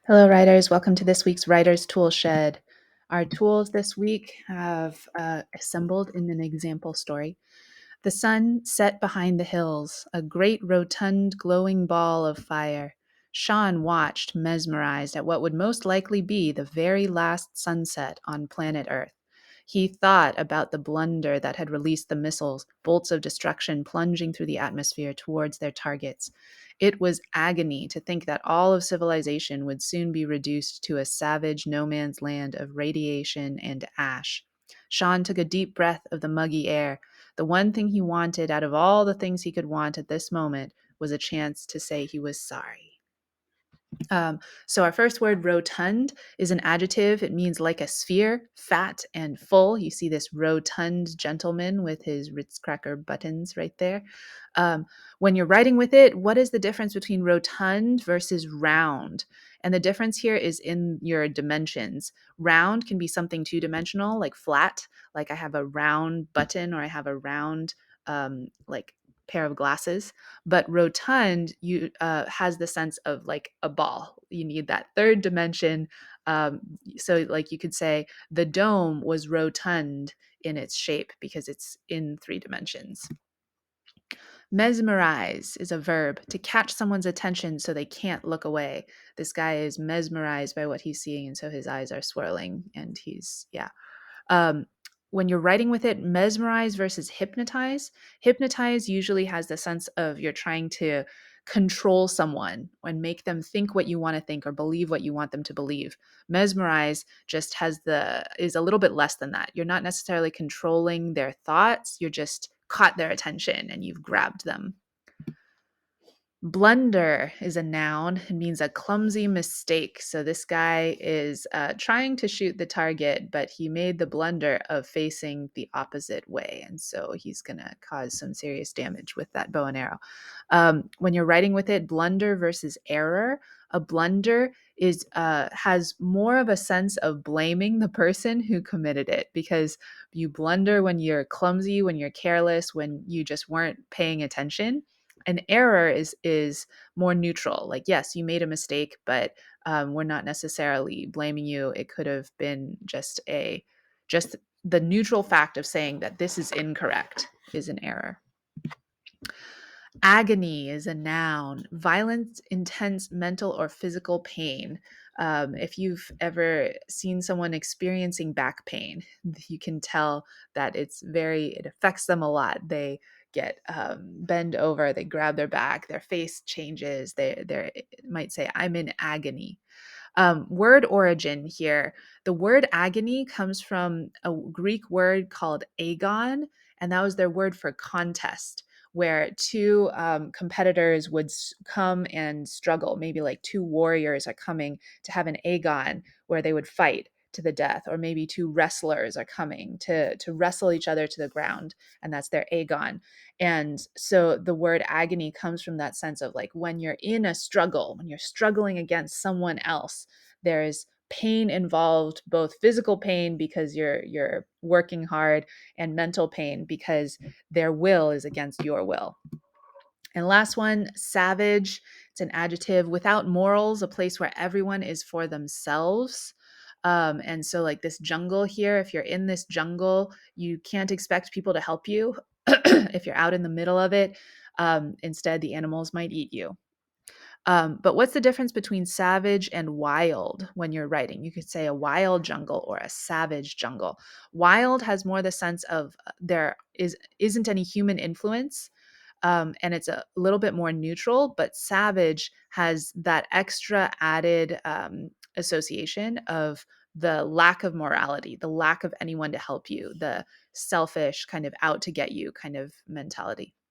Hello, writers. Welcome to this week's Writer's Tool Shed. Our tools this week have assembled in an example story. The sun set behind the hills, a great rotund glowing ball of fire. Sean watched, mesmerized at what would most likely be the very last sunset on planet Earth. He thought about the blunder that had released the missiles, bolts of destruction plunging through the atmosphere towards their targets. It was agony to think that all of civilization would soon be reduced to a savage no man's land of radiation and ash. Sean took a deep breath of the muggy air. The one thing he wanted out of all the things he could want at this moment was a chance to say he was sorry. So our first word, rotund, is an adjective. It means like a sphere, fat and full. You see this rotund gentleman with his Ritz cracker buttons right there. Um, when you're writing with it, what is the difference between rotund versus round? And the difference here is in your dimensions. Round can be something two-dimensional, like flat, like I have a round button or I have a round like pair of glasses. But rotund you has the sense of like a ball. You need that third dimension. So like you could say the dome was rotund in its shape because it's in three dimensions. Mesmerize is a verb to catch someone's attention so they can't look away. This guy is mesmerized by what he's seeing, and so his eyes are swirling, and yeah. Um, when you're writing with it, mesmerize versus hypnotize. Hypnotize usually has the sense of you're trying to control someone and make them think what you want to think or believe what you want them to believe. Mesmerize just is a little bit less than that. You're not necessarily controlling their thoughts, you're just caught their attention and you've grabbed them. Blunder is a noun. It means a clumsy mistake. So this guy is trying to shoot the target, but he made the blunder of facing the opposite way. And so he's going to cause some serious damage with that bow and arrow. When you're writing with it, blunder versus error. A blunder has more of a sense of blaming the person who committed it, because you blunder when you're clumsy, when you're careless, when you just weren't paying attention. An error is more neutral. Like, yes, you made a mistake, but we're not necessarily blaming you. It could have been just the neutral fact of saying that this is incorrect is an error. Agony is a noun. Violent, intense mental or physical pain. If you've ever seen someone experiencing back pain, you can tell that it affects them a lot. They get bend over, they grab their back, their face changes. They might say, "I'm in agony." Word origin here. The word agony comes from a Greek word called agon, and that was their word for contest, where two competitors would come and struggle. Maybe like two warriors are coming to have an agon where they would fight to the death, or maybe two wrestlers are coming to wrestle each other to the ground, and that's their agon. And so the word agony comes from that sense of like when you're in a struggle, when you're struggling against someone else, there's pain involved, both physical pain because you're working hard, and mental pain because their will is against your will. And last one, savage. It's an adjective. Without morals, a place where everyone is for themselves. And so, like this jungle here, if you're in this jungle, you can't expect people to help you. If you're out in the middle of it, instead, the animals might eat you. But what's the difference between savage and wild when you're writing? You could say a wild jungle or a savage jungle. Wild has more the sense of isn't any human influence, and it's a little bit more neutral. But savage has that extra added association of the lack of morality, the lack of anyone to help you, the selfish kind of out to get you kind of mentality.